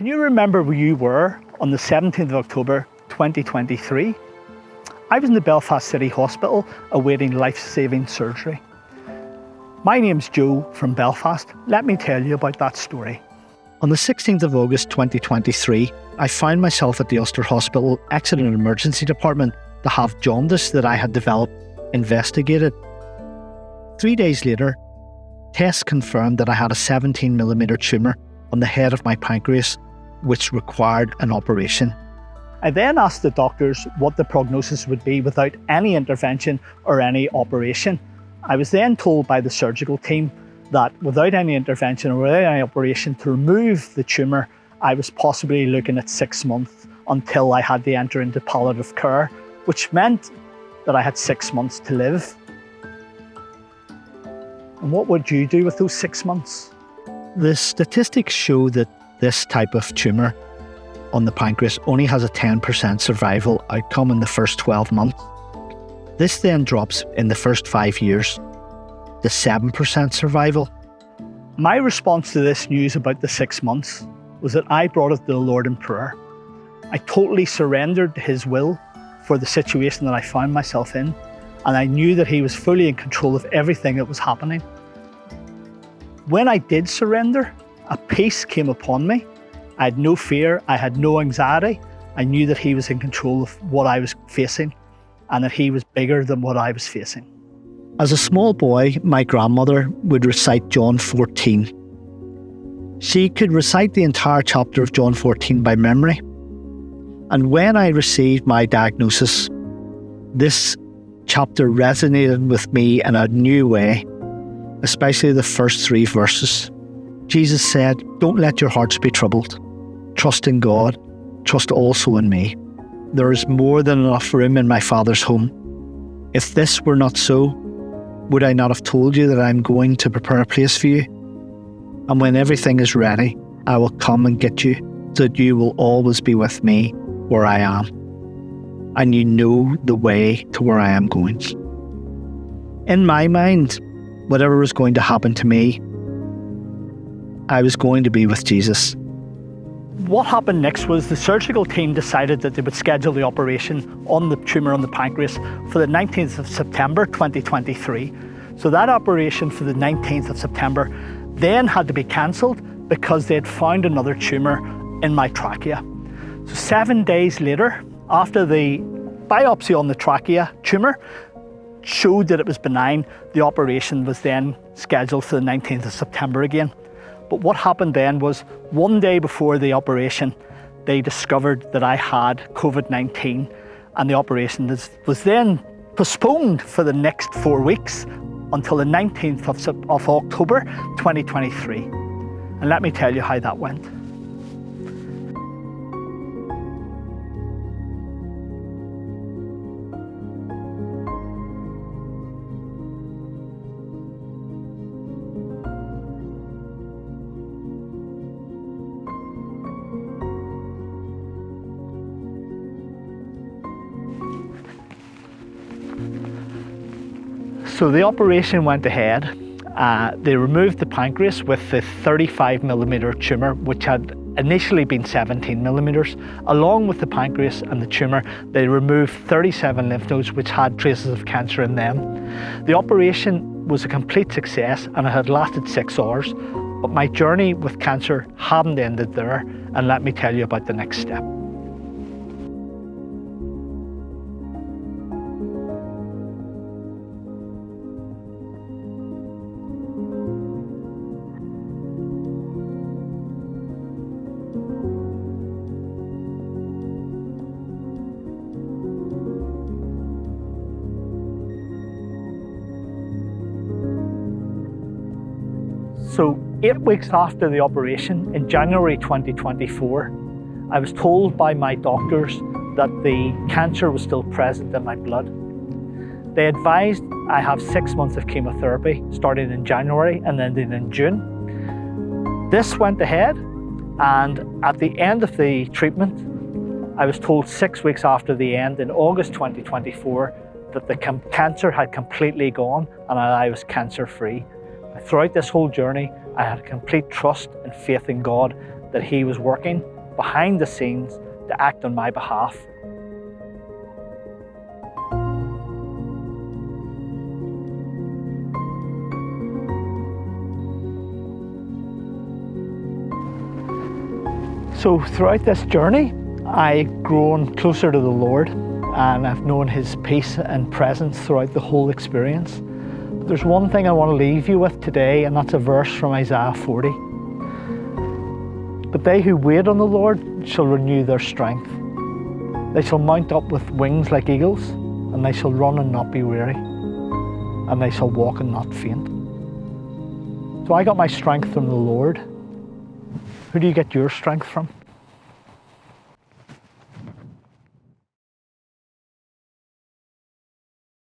Can you remember where you were on the 17th of October 2023? I was in the Belfast City Hospital awaiting life-saving surgery. My name's Joe from Belfast. Let me tell you about that story. On the 16th of August 2023, I found myself at the Ulster Hospital Accident and Emergency Department to have jaundice that I had developed investigated. 3 days later, tests confirmed that I had a 17mm tumour on the head of my pancreas, which required an operation. I then asked the doctors what the prognosis would be without any intervention or any operation. I was then told by the surgical team that without any intervention or without any operation to remove the tumour, I was possibly looking at 6 months until I had to enter into palliative care, which meant that I had 6 months to live. And what would you do with those 6 months? The statistics show that this type of tumour on the pancreas only has a 10% survival outcome in the first 12 months. This then drops in the first 5 years to 7% survival. My response to this news about the 6 months was that I brought it to the Lord in prayer. I totally surrendered to His will for the situation that I found myself in, and I knew that He was fully in control of everything that was happening. When I did surrender, a peace came upon me. I had no fear, I had no anxiety. I knew that He was in control of what I was facing and that He was bigger than what I was facing. As a small boy, my grandmother would recite John 14. She could recite the entire chapter of John 14 by memory. And when I received my diagnosis, this chapter resonated with me in a new way, especially the first 3 verses. Jesus said, "Don't let your hearts be troubled. Trust in God. Trust also in me. There is more than enough room in my Father's home. If this were not so, would I not have told you that I am going to prepare a place for you? And when everything is ready, I will come and get you, so that you will always be with me where I am. And you know the way to where I am going." In my mind, whatever was going to happen to me, I was going to be with Jesus. What happened next was the surgical team decided that they would schedule the operation on the tumour on the pancreas for the 19th of September 2023. So that operation for the 19th of September then had to be cancelled because they had found another tumour in my trachea. So 7 days later, after the biopsy on the trachea tumour showed that it was benign, the operation was then scheduled for the 19th of September again. But what happened then was 1 day before the operation, they discovered that I had COVID-19, and the operation was then postponed for the next 4 weeks until the 19th of October 2023. And let me tell you how that went. So the operation went ahead. They removed the pancreas with the 35mm tumour, which had initially been 17mm. Along with the pancreas and the tumour, they removed 37 lymph nodes which had traces of cancer in them. The operation was a complete success and it had lasted 6 hours, but my journey with cancer hadn't ended there, and let me tell you about the next step. So 8 weeks after the operation, in January 2024, I was told by my doctors that the cancer was still present in my blood. They advised I have 6 months of chemotherapy starting in January and ending in June. This went ahead, and at the end of the treatment, I was told 6 weeks after the end in August 2024 that the cancer had completely gone and I was cancer-free. Throughout this whole journey, I had complete trust and faith in God that He was working behind the scenes to act on my behalf. So throughout this journey, I've grown closer to the Lord, and I've known His peace and presence throughout the whole experience. But there's one thing I want to leave you with today, and that's a verse from Isaiah 40. But they who wait on the Lord shall renew their strength. They shall mount up with wings like eagles, and they shall run and not be weary, and they shall walk and not faint. So I got my strength from the Lord. Who do you get your strength from?